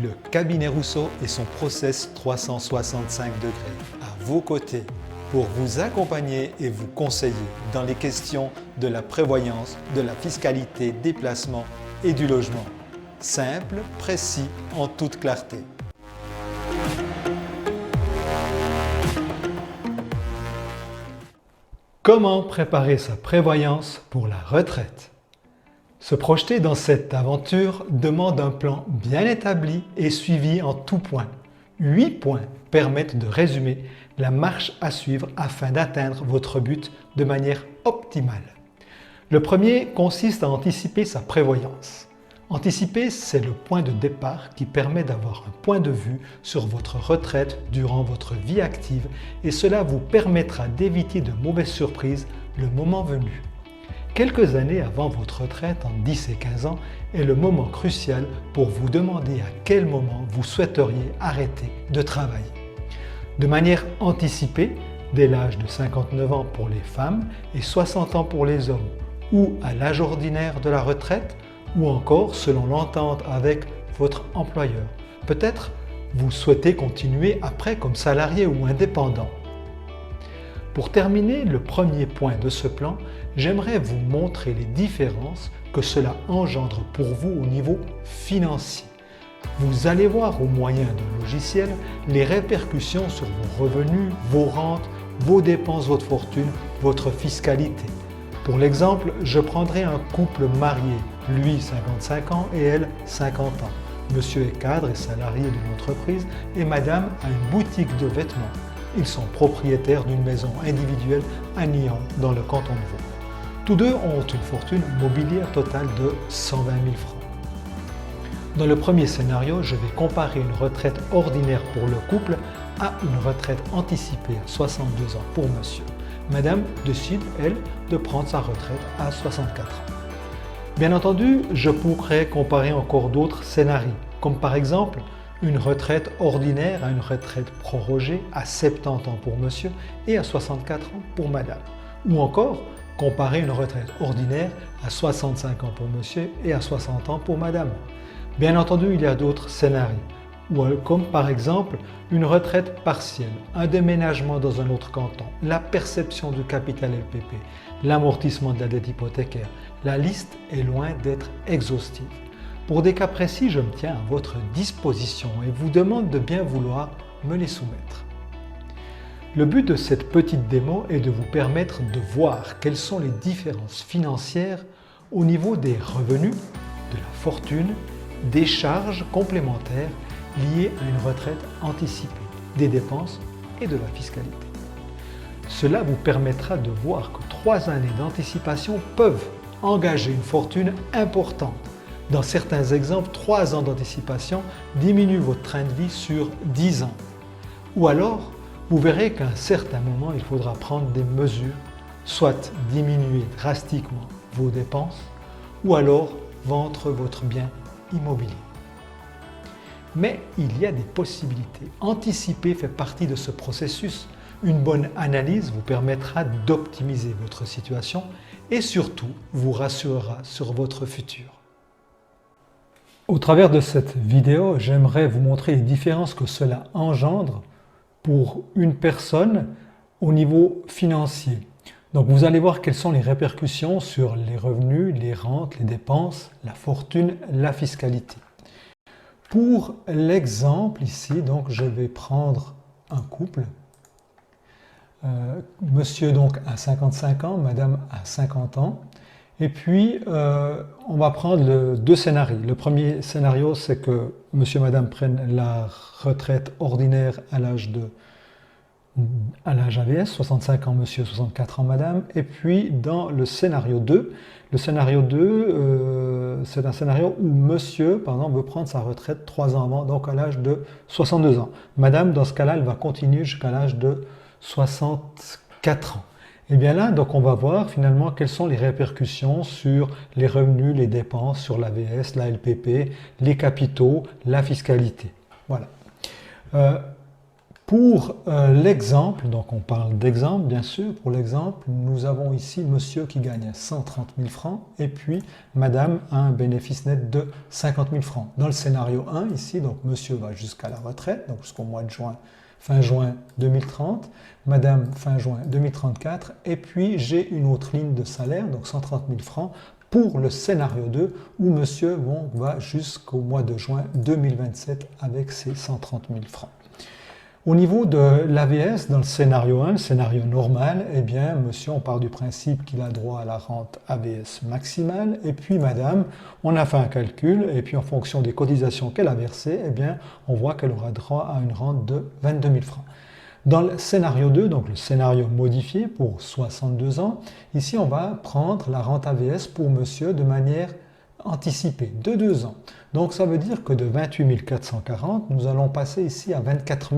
le cabinet Rousseau et son process 365 degrés à vos côtés pour vous accompagner et vous conseiller dans les questions de la prévoyance, de la fiscalité, des placements et du logement. Simple, précis, en toute clarté. Comment préparer sa prévoyance pour la retraite? Se projeter dans cette aventure demande un plan bien établi et suivi en tout point. 8 points permettent de résumer la marche à suivre afin d'atteindre votre but de manière optimale. Le premier consiste à anticiper sa prévoyance. Anticiper, c'est le point de départ qui permet d'avoir un point de vue sur votre retraite durant votre vie active et cela vous permettra d'éviter de mauvaises surprises le moment venu. Quelques années avant votre retraite, en 10 et 15 ans, est le moment crucial pour vous demander à quel moment vous souhaiteriez arrêter de travailler. De manière anticipée, dès l'âge de 59 ans pour les femmes et 60 ans pour les hommes, ou à l'âge ordinaire de la retraite, ou encore selon l'entente avec votre employeur. Peut-être vous souhaitez continuer après comme salarié ou indépendant. Pour terminer le premier point de ce plan, j'aimerais vous montrer les différences que cela engendre pour vous au niveau financier. Vous allez voir au moyen d'un logiciel les répercussions sur vos revenus, vos rentes, vos dépenses, votre fortune, votre fiscalité. Pour l'exemple, je prendrai un couple marié, lui 55 ans et elle 50 ans. Monsieur est cadre et salarié d'une entreprise et madame a une boutique de vêtements. Ils sont propriétaires d'une maison individuelle à Nyon, dans le canton de Vaud. Tous deux ont une fortune mobilière totale de 120 000 francs. Dans le premier scénario, je vais comparer une retraite ordinaire pour le couple à une retraite anticipée à 62 ans pour monsieur. Madame décide, elle, de prendre sa retraite à 64 ans. Bien entendu, je pourrais comparer encore d'autres scénarios, comme par exemple une retraite ordinaire à une retraite prorogée à 70 ans pour monsieur et à 64 ans pour madame. Ou encore, comparer une retraite ordinaire à 65 ans pour monsieur et à 60 ans pour madame. Bien entendu, il y a d'autres scénarios, comme par exemple une retraite partielle, un déménagement dans un autre canton, la perception du capital LPP, l'amortissement de la dette hypothécaire. La liste est loin d'être exhaustive. Pour des cas précis, je me tiens à votre disposition et vous demande de bien vouloir me les soumettre. Le but de cette petite démo est de vous permettre de voir quelles sont les différences financières au niveau des revenus, de la fortune, des charges complémentaires liées à une retraite anticipée, des dépenses et de la fiscalité. Cela vous permettra de voir que 3 années d'anticipation peuvent engager une fortune importante. Dans certains exemples, 3 ans d'anticipation diminuent votre train de vie sur 10 ans. Ou alors, vous verrez qu'à un certain moment, il faudra prendre des mesures, soit diminuer drastiquement vos dépenses, ou alors vendre votre bien immobilier. Mais il y a des possibilités. Anticiper fait partie de ce processus. Une bonne analyse vous permettra d'optimiser votre situation et surtout vous rassurera sur votre futur. Au travers de cette vidéo, j'aimerais vous montrer les différences que cela engendre pour une personne au niveau financier. Donc vous allez voir quelles sont les répercussions sur les revenus, les rentes, les dépenses, la fortune, la fiscalité. Pour l'exemple ici, donc je vais prendre un couple. Monsieur donc a 55 ans, madame a 50 ans. Et puis, on va prendre 2 scénarios. Le premier scénario, c'est que monsieur et madame prennent la retraite ordinaire à l'âge AVS, 65 ans monsieur, 64 ans madame. Et puis, dans le scénario 2, c'est un scénario où monsieur, par exemple, veut prendre sa retraite 3 ans avant, donc à l'âge de 62 ans. Madame, dans ce cas-là, elle va continuer jusqu'à l'âge de 64 ans. Et bien là, donc on va voir finalement quelles sont les répercussions sur les revenus, les dépenses, sur l'AVS, la LPP, les capitaux, la fiscalité. Voilà. Pour l'exemple, donc on parle d'exemple bien sûr, pour l'exemple, nous avons ici monsieur qui gagne 130 000 francs et puis madame a un bénéfice net de 50 000 francs. Dans le scénario 1 ici, donc monsieur va jusqu'à la retraite, donc jusqu'au mois de juin, fin juin 2030, madame fin juin 2034 et puis j'ai une autre ligne de salaire, donc 130 000 francs pour le scénario 2 où monsieur va jusqu'au mois de juin 2027 avec ses 130 000 francs. Au niveau de l'AVS, dans le scénario 1, le scénario normal, eh bien, monsieur, on part du principe qu'il a droit à la rente AVS maximale, et puis madame, on a fait un calcul, et puis en fonction des cotisations qu'elle a versées, eh bien, on voit qu'elle aura droit à une rente de 22 000 francs. Dans le scénario 2, donc le scénario modifié pour 62 ans, ici, on va prendre la rente AVS pour monsieur de manière anticipée, de 2 ans. Donc ça veut dire que de 28 440, nous allons passer ici à 24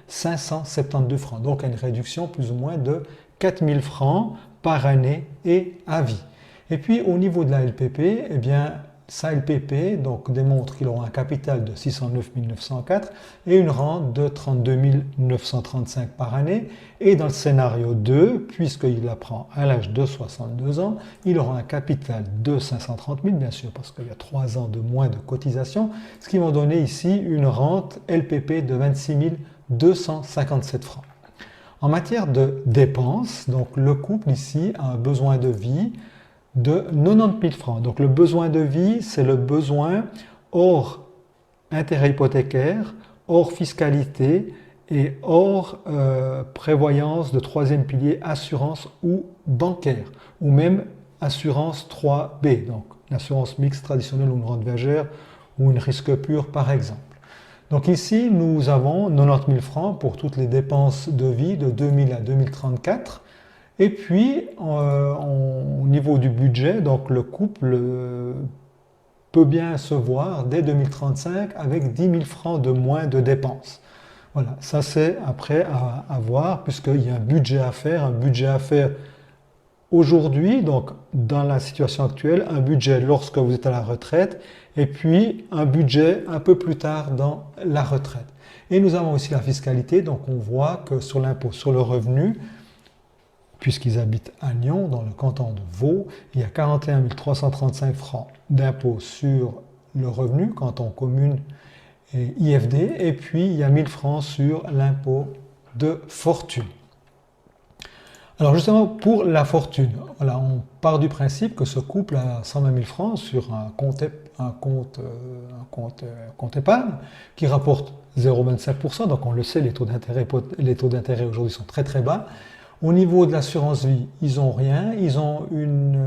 572 francs. Donc à une réduction plus ou moins de 4 000 francs par année et à vie. Et puis au niveau de la LPP, eh bien sa LPP donc, démontre qu'il aura un capital de 609 904 et une rente de 32 935 par année. Et dans le scénario 2, puisqu'il la prend à l'âge de 62 ans, il aura un capital de 530 000, bien sûr, parce qu'il y a 3 ans de moins de cotisation, ce qui va donner ici une rente LPP de 26 257 francs. En matière de dépenses, donc le couple ici a un besoin de vie de 90 000 francs. Donc le besoin de vie, c'est le besoin hors intérêt hypothécaire, hors fiscalité et hors prévoyance de troisième pilier, assurance ou bancaire, ou même assurance 3B, donc l'assurance mixte traditionnelle ou une rente viagère ou une risque pur par exemple. Donc ici, nous avons 90 000 francs pour toutes les dépenses de vie de 2000 à 2034. Et puis, au niveau du budget, donc le couple peut bien se voir dès 2035 avec 10 000 francs de moins de dépenses. Voilà, ça c'est après à voir, puisqu'il y a un budget à faire aujourd'hui, donc dans la situation actuelle, un budget lorsque vous êtes à la retraite, et puis un budget un peu plus tard dans la retraite. Et nous avons aussi la fiscalité, donc on voit que sur l'impôt sur le revenu, puisqu'ils habitent à Nyon, dans le canton de Vaud, il y a 41 335 francs d'impôt sur le revenu, canton commune et IFD, et puis il y a 1000 francs sur l'impôt de fortune. Alors justement, pour la fortune, voilà, on part du principe que ce couple a 120 000 francs sur un compte épargne qui rapporte 0,25%, donc on le sait, les taux d'intérêt aujourd'hui sont très très bas. Au niveau de l'assurance vie, ils n'ont rien. Ils ont une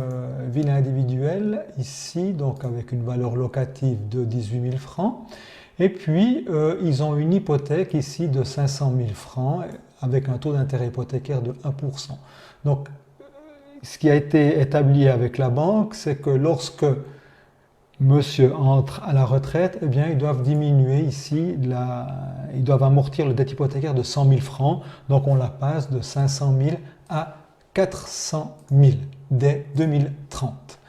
villa individuelle ici, donc avec une valeur locative de 18 000 francs. Et puis, ils ont une hypothèque ici de 500 000 francs avec un taux d'intérêt hypothécaire de 1%. Donc, ce qui a été établi avec la banque, c'est que lorsque monsieur entre à la retraite, eh bien, ils doivent diminuer ici, ils doivent amortir le dette hypothécaire de 100 000 francs. Donc, on la passe de 500 000 à 400 000 dès 2030.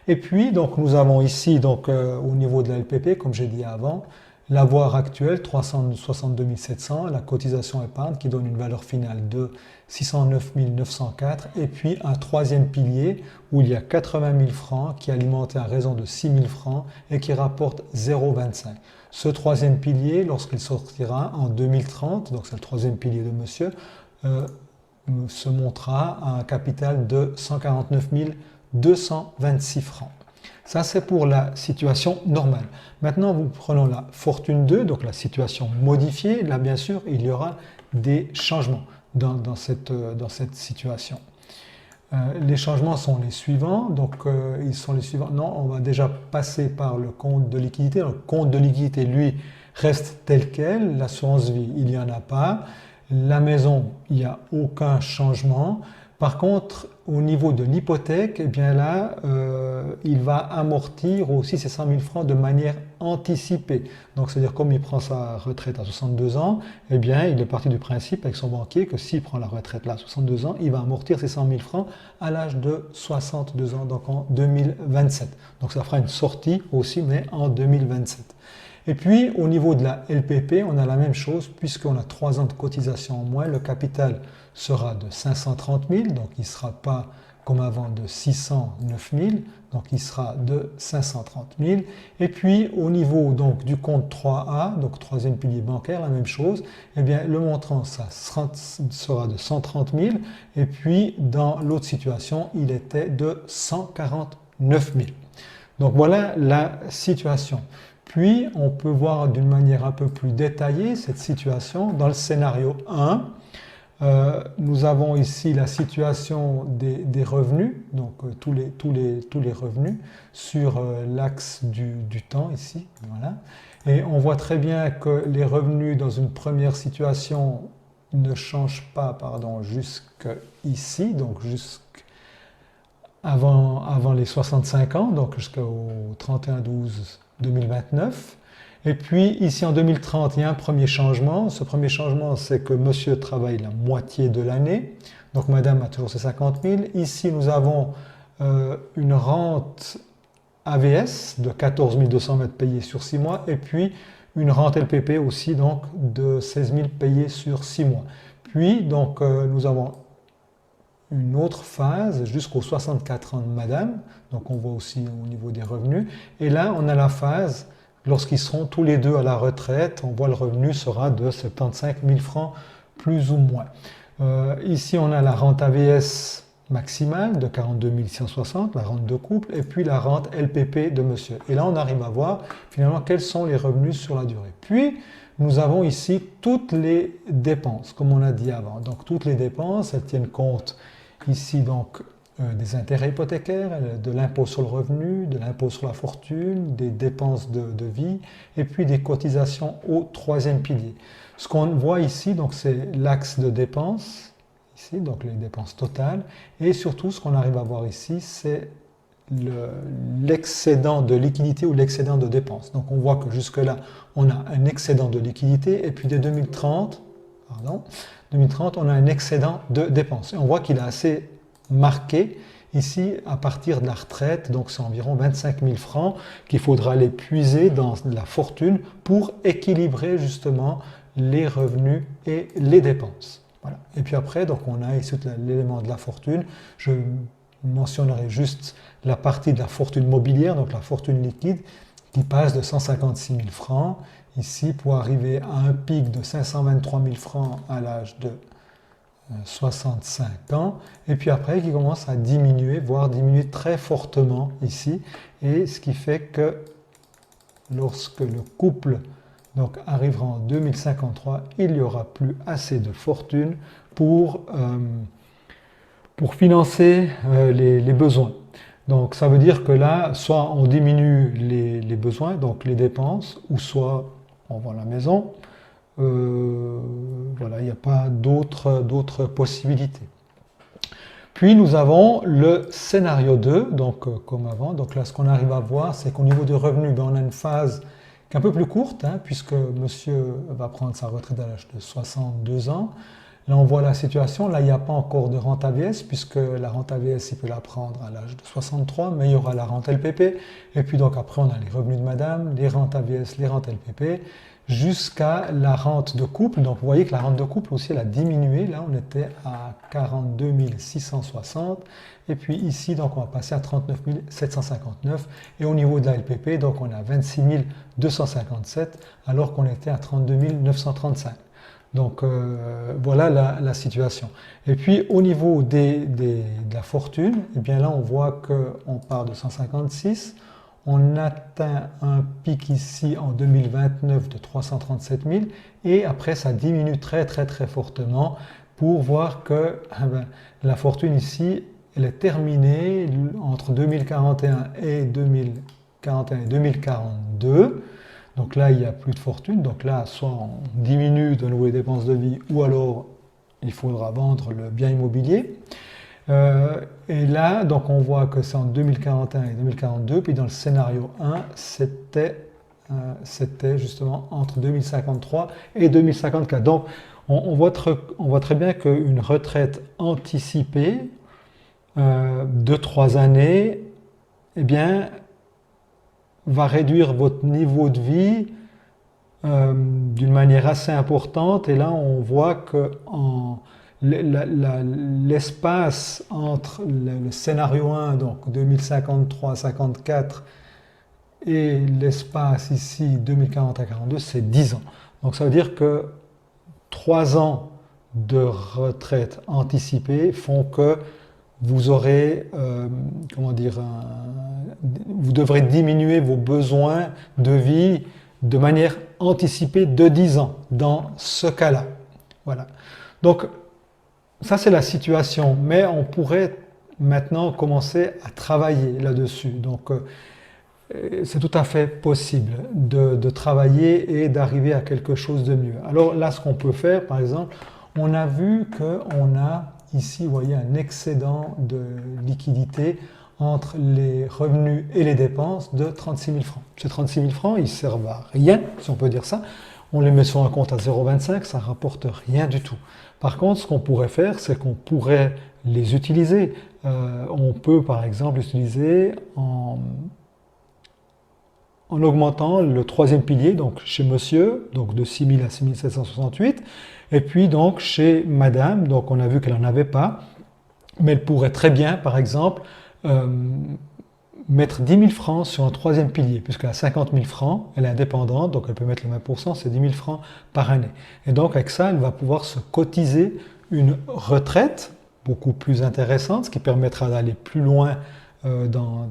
Et puis, donc, nous avons ici, donc, au niveau de la LPP, comme j'ai dit avant, l'avoir actuel, 362 700, la cotisation épargne qui donne une valeur finale de 609 904, et puis un troisième pilier où il y a 80 000 francs qui est alimenté à raison de 6 000 francs et qui rapporte 0,25. Ce troisième pilier, lorsqu'il sortira en 2030, donc c'est le troisième pilier de monsieur, se montera à un capital de 149 226 francs. Ça, c'est pour la situation normale. Maintenant, nous prenons la fortune 2, donc la situation modifiée. Là, bien sûr, il y aura des changements dans cette situation. Les changements sont les suivants. Donc, ils sont les suivants. Non, on va déjà passer par le compte de liquidité. Le compte de liquidité, lui, reste tel quel. L'assurance vie, il n'y en a pas. La maison, il n'y a aucun changement. Par contre, au niveau de l'hypothèque, eh bien là, il va amortir aussi ces 100 000 francs de manière anticipée. Donc, c'est-à-dire comme il prend sa retraite à 62 ans, eh bien, il est parti du principe avec son banquier que s'il prend la retraite là à 62 ans, il va amortir ces 100 000 francs à l'âge de 62 ans, donc en 2027. Donc, ça fera une sortie aussi, mais en 2027. Et puis au niveau de la LPP, on a la même chose puisqu'on a 3 ans de cotisation en moins. Le capital sera de 530 000, donc il ne sera pas comme avant de 609 000, donc il sera de 530 000. Et puis au niveau donc, du compte 3A, donc troisième pilier bancaire, la même chose, eh bien, le montant ça sera de 130 000, et puis dans l'autre situation, il était de 149 000. Donc voilà la situation. Puis on peut voir d'une manière un peu plus détaillée cette situation dans le scénario 1. Nous avons ici la situation des revenus, donc tous les revenus sur l'axe du temps ici. Voilà. Et on voit très bien que les revenus dans une première situation ne changent pas jusqu'ici, donc avant les 65 ans, donc jusqu'au 31/12/2029. Et puis ici en 2030, il y a un premier changement. Ce premier changement, c'est que monsieur travaille la moitié de l'année. Donc madame a toujours ses 50 000. Ici, nous avons une rente AVS de 14 200 mètres payés sur 6 mois. Et puis une rente LPP aussi donc de 16 000 payés sur 6 mois. Puis donc nous avons une autre phase jusqu'aux 64 ans de madame. Donc on voit aussi au niveau des revenus. Et là, on a la phase lorsqu'ils seront tous les deux à la retraite, on voit le revenu sera de 75 000 francs plus ou moins. Ici, on a la rente AVS maximale de 42 660, la rente de couple, et puis la rente LPP de monsieur. Et là, on arrive à voir finalement quels sont les revenus sur la durée. Puis, nous avons ici toutes les dépenses, comme on a dit avant. Donc, toutes les dépenses, elles tiennent compte ici donc des intérêts hypothécaires, de l'impôt sur le revenu, de l'impôt sur la fortune, des dépenses de vie et puis des cotisations au troisième pilier. Ce qu'on voit ici, donc c'est l'axe de dépenses, ici, donc les dépenses totales, et surtout ce qu'on arrive à voir ici, c'est l'excédent de liquidité ou l'excédent de dépenses. Donc on voit que jusque-là, on a un excédent de liquidité et puis dès 2030, on a un excédent de dépenses. Et on voit qu'il est assez marqué ici à partir de la retraite, donc c'est environ 25 000 francs qu'il faudra aller puiser dans la fortune pour équilibrer justement les revenus et les dépenses. Voilà. Et puis après, donc on a ici l'élément de la fortune. Je mentionnerai juste la partie de la fortune mobilière, donc la fortune liquide, qui passe de 156 000 francs ici pour arriver à un pic de 523 000 francs à l'âge de 65 ans, et puis après qui commence à diminuer, voire diminuer très fortement ici, et ce qui fait que lorsque le couple donc arrivera en 2053, il n'y aura plus assez de fortune pour financer les besoins. Donc ça veut dire que là, soit on diminue les besoins, donc les dépenses, ou soit on vend la maison. Voilà, il n'y a pas d'autres possibilités. Puis nous avons le scénario 2, donc comme avant. Donc là, ce qu'on arrive à voir, c'est qu'au niveau des revenus, on a une phase qui est un peu plus courte, puisque monsieur va prendre sa retraite à l'âge de 62 ans. Là, on voit la situation. Là, il n'y a pas encore de rente AVS, puisque la rente AVS, il peut la prendre à l'âge de 63, mais il y aura la rente LPP. Et puis donc après, on a les revenus de madame, les rentes AVS, les rentes LPP, jusqu'à la rente de couple. Donc vous voyez que la rente de couple aussi, elle a diminué. Là, on était à 42 660. Et puis ici, donc on va passer à 39 759. Et au niveau de la LPP, donc on a 26 257, alors qu'on était à 32 935. Donc voilà la situation. Et puis au niveau de la fortune, eh bien là on voit qu'on part de 156, on atteint un pic ici en 2029 de 337 000 et après ça diminue très fortement pour voir que la fortune ici elle est terminée entre 2041 et 2042. Donc là, il n'y a plus de fortune. Donc là, soit on diminue de nouveau les dépenses de vie, ou alors il faudra vendre le bien immobilier. Et là, donc on voit que c'est en 2041 et 2042. Puis dans le scénario 1, c'était justement entre 2053 et 2054. Donc on voit très bien qu'une retraite anticipée de 3 années, eh bien, va réduire votre niveau de vie d'une manière assez importante. Et là, on voit que l'espace entre le scénario 1, donc 2053-54, et l'espace ici 2040 à 42, c'est 10 ans. Donc ça veut dire que 3 ans de retraite anticipée font que vous aurez, comment dire, vous devrez diminuer vos besoins de vie de manière anticipée de 10 ans dans ce cas-là. Voilà. Donc ça c'est la situation, mais on pourrait maintenant commencer à travailler là-dessus. Donc c'est tout à fait possible de travailler et d'arriver à quelque chose de mieux. Alors là, ce qu'on peut faire, par exemple, on a vu qu'on a ici, vous voyez, un excédent de liquidité entre les revenus et les dépenses de 36 000 francs. Ces 36 000 francs, ils ne servent à rien, si on peut dire ça. On les met sur un compte à 0,25, ça ne rapporte rien du tout. Par contre, ce qu'on pourrait faire, c'est qu'on pourrait les utiliser. On peut, par exemple, l'utiliser en augmentant le troisième pilier, donc chez monsieur, donc de 6 000 à 6 768, et puis donc chez madame, donc on a vu qu'elle n'en avait pas, mais elle pourrait très bien, par exemple, mettre 10 000 francs sur un troisième pilier, puisqu'elle a 50 000 francs, elle est indépendante, donc elle peut mettre le 20%, c'est 10 000 francs par année. Et donc avec ça, elle va pouvoir se cotiser une retraite beaucoup plus intéressante, ce qui permettra d'aller plus loin dans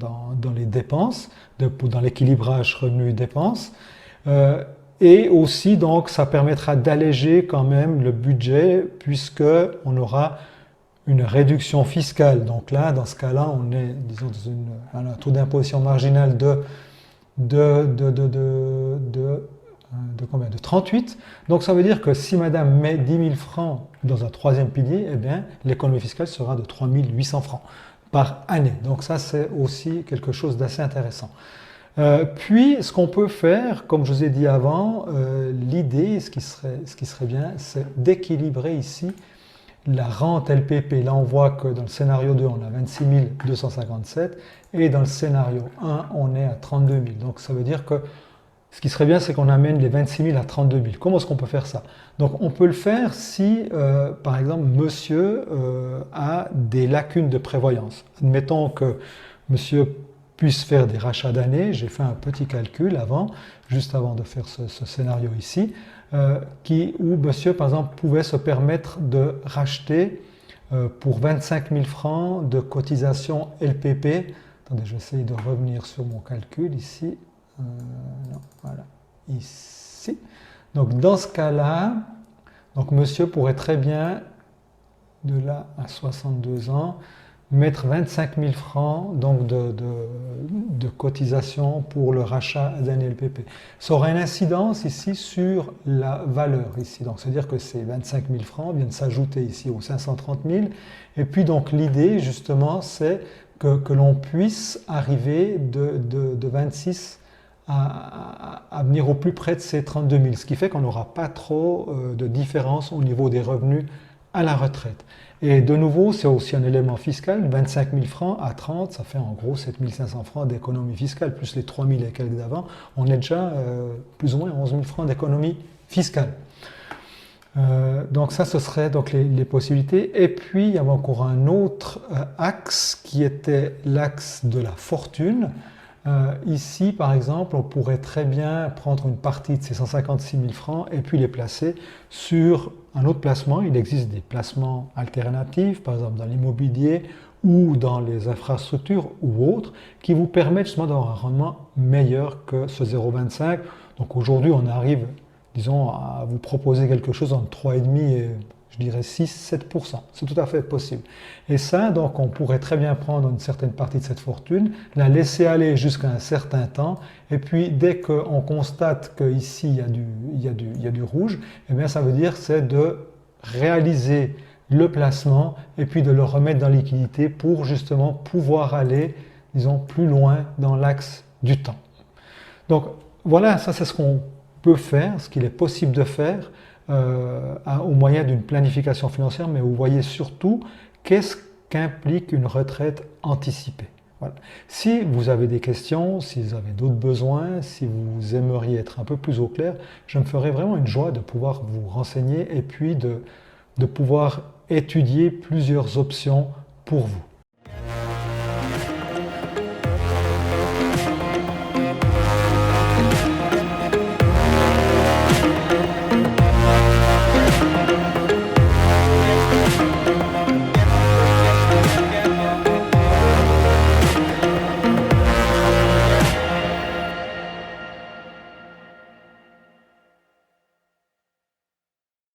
les dépenses, dans l'équilibrage revenus-dépenses. Et aussi, donc, ça permettra d'alléger quand même le budget puisqu'on aura une réduction fiscale. Donc là, dans ce cas-là, on est, disons, dans un taux d'imposition marginal de combien? De 38. Donc ça veut dire que si madame met 10 000 francs dans un troisième pilier, eh bien, l'économie fiscale sera de 3 800 francs par année. Donc ça, c'est aussi quelque chose d'assez intéressant. Puis, ce qu'on peut faire, comme je vous ai dit avant, l'idée, ce qui serait bien, c'est d'équilibrer ici la rente LPP. Là, on voit que dans le scénario 2, on a 26 257 et dans le scénario 1, on est à 32 000. Donc, ça veut dire que ce qui serait bien, c'est qu'on amène les 26 000 à 32 000. Comment est-ce qu'on peut faire ça? Donc, on peut le faire si, par exemple, monsieur a des lacunes de prévoyance. Admettons que monsieur puisse faire des rachats d'années. J'ai fait un petit calcul avant, juste avant de faire ce scénario ici, où monsieur, par exemple, pouvait se permettre de racheter pour 25 000 francs de cotisation LPP. Attendez, je vais essayer de revenir sur mon calcul ici. Non, voilà, ici. Donc dans ce cas-là, donc monsieur pourrait très bien, de là à 62 ans, mettre 25 000 francs donc de cotisation pour le rachat d'un LPP. Ça aura une incidence ici sur la valeur ici. Donc c'est-à-dire que ces 25 000 francs viennent s'ajouter ici aux 530 000. Et puis donc l'idée justement c'est que l'on puisse arriver de 26 à venir au plus près de ces 32 000, ce qui fait qu'on n'aura pas trop de différence au niveau des revenus à la retraite. Et de nouveau, c'est aussi un élément fiscal, 25 000 francs à 30, ça fait en gros 7 500 francs d'économie fiscale, plus les 3 000 et quelques d'avant, on est déjà plus ou moins 11 000 francs d'économie fiscale. Donc ça, ce serait donc les possibilités. Et puis, il y avait encore un autre axe qui était l'axe de la fortune. Ici, par exemple, on pourrait très bien prendre une partie de ces 156 000 francs et puis les placer sur un autre placement. Il existe des placements alternatifs, par exemple dans l'immobilier ou dans les infrastructures ou autres, qui vous permettent justement d'avoir un rendement meilleur que ce 0,25. Donc aujourd'hui, on arrive, disons, à vous proposer quelque chose entre 3,5 et je dirais 6-7%. C'est tout à fait possible. Et ça, donc, on pourrait très bien prendre une certaine partie de cette fortune, la laisser aller jusqu'à un certain temps, et puis dès qu'on constate qu'ici il y a du rouge, eh bien, ça veut dire c'est de réaliser le placement et puis de le remettre dans la liquidité pour justement pouvoir aller, disons, plus loin dans l'axe du temps. Donc voilà, ça c'est ce qu'on peut faire, ce qu'il est possible de faire au moyen d'une planification financière, mais vous voyez surtout qu'est-ce qu'implique une retraite anticipée. Voilà. Si vous avez des questions, si vous avez d'autres besoins, si vous aimeriez être un peu plus au clair, je me ferai vraiment une joie de pouvoir vous renseigner et puis de pouvoir étudier plusieurs options pour vous.